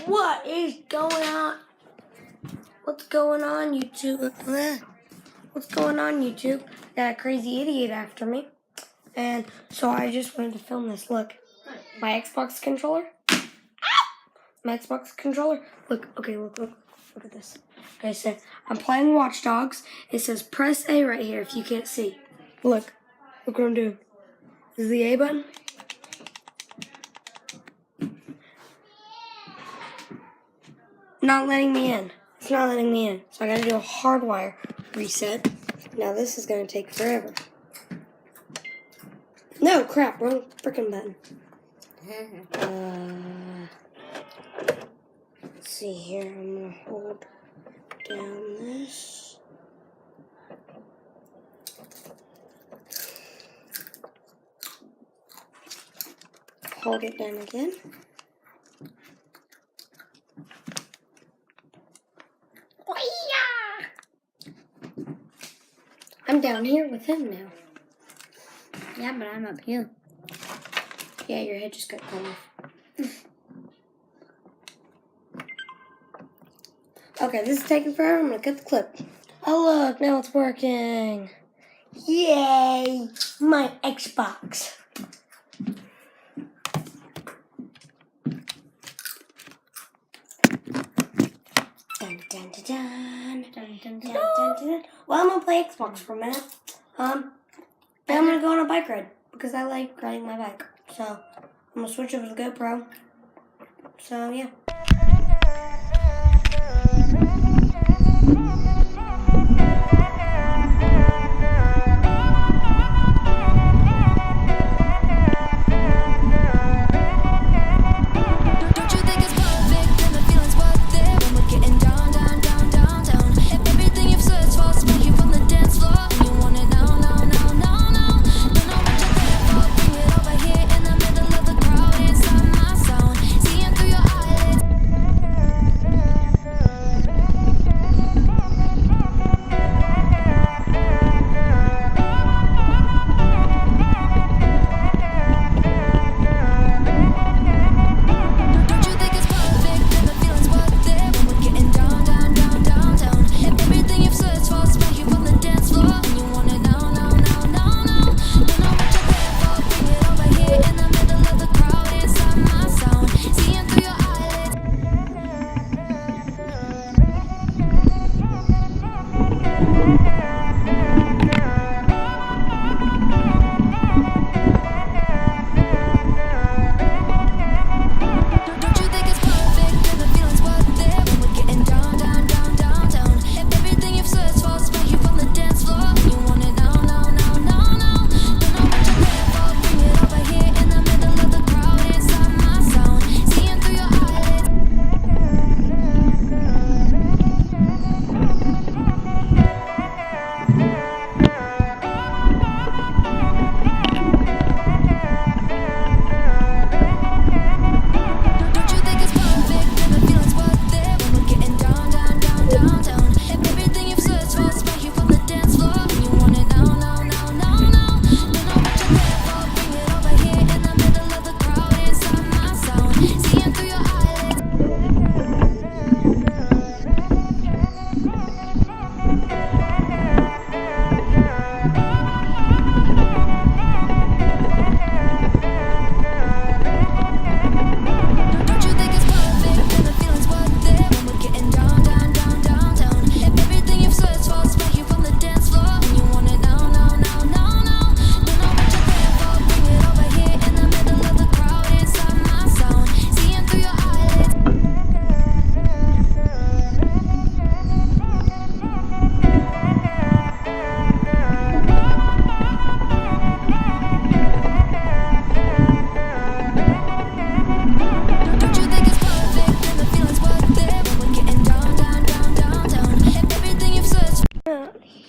What is going on? What's going on, YouTube? What's going on, YouTube? Got a crazy idiot after me. And so I just wanted to film this. Look, my Xbox controller. My Xbox controller. Look, okay, look at this. Okay, so I'm playing Watch Dogs. It says press A right here if you can't see. Look what I'm doing. This is the A button. Not letting me in. It's not letting me in. So I gotta do a hardwire reset. Now this is gonna take forever. No, crap, wrong frickin' button. Let's see here. I'm gonna hold down this. Hold it down again. I'm down here with him now. Yeah, but I'm up here. Yeah, your head just got cut off. Okay, this is taking forever. I'm gonna cut the clip. Oh look, now it's working. Yay! My Xbox. Dun dun dun dun dun dun dun dun dun. Well, I'm gonna play Xbox for a minute. And I'm gonna go on a bike ride because I like riding my bike. So I'm gonna switch over to the GoPro. So yeah.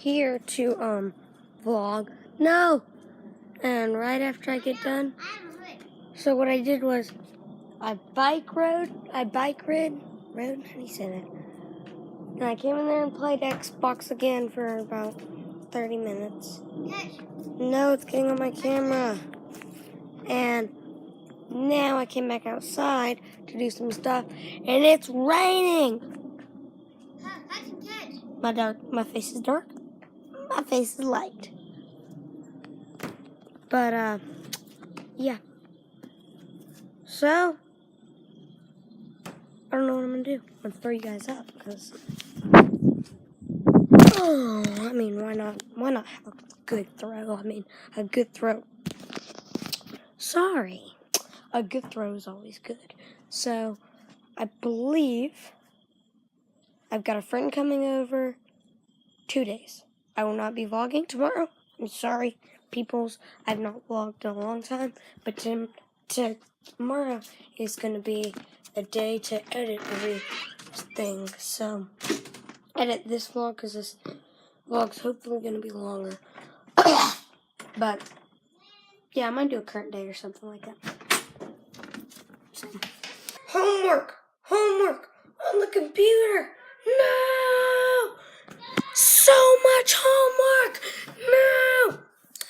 Here to vlog. No! And right after I get done, so what I did was I bike rid? How do you say that? And I came in there and played Xbox again for about 30 minutes. No, it's getting on my camera. And now I came back outside to do some stuff, and it's raining. Hide and catch. My face is dark. My face is light. But yeah. So I don't know what I'm gonna do. I'm gonna throw you guys up because. Oh, I mean, why not? Why not have a good throw? I mean, a good throw. Sorry. A good throw is always good. So, I believe I've got a friend coming over 2 days. I will not be vlogging tomorrow. I'm sorry, peoples. I've not vlogged in a long time. But tomorrow is going to be a day to edit everything. So, edit this vlog because this vlog's hopefully going to be longer. But, yeah, I might do a current day or something like that. So. Homework on the computer. No! So much homework. No!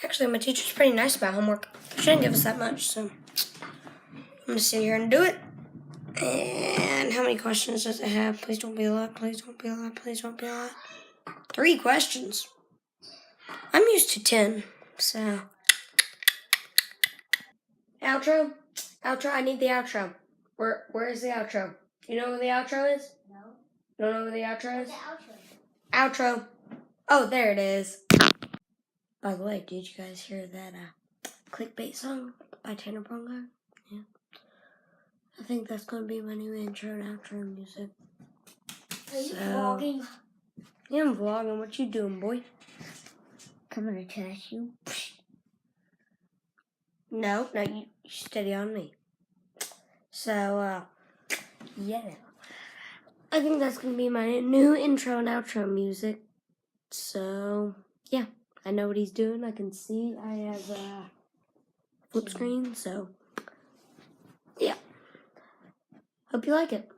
Actually, my teacher's pretty nice about homework. She didn't give us that much, so I'm gonna sit here and do it. And how many questions does it have? Please don't be a lot. Please don't be a lot. Please don't be a lot. 3 questions. I'm used to 10, so. Outro? Outro, I need the outro. Where is the outro? You know where the outro is? No. You don't know where the outro is? The outro. Outro. Oh, there it is. By the way, did you guys hear that clickbait song by Tanner Pongo? Yeah. I think that's going to be my new intro and outro music. Are you vlogging? Yeah, I'm vlogging. What you doing, boy? Coming to attack you. No, you steady on me. So, yeah. I think that's going to be my new intro and outro music. So, yeah. I know what he's doing. I can see I have a flip screen, so, yeah. Hope you like it.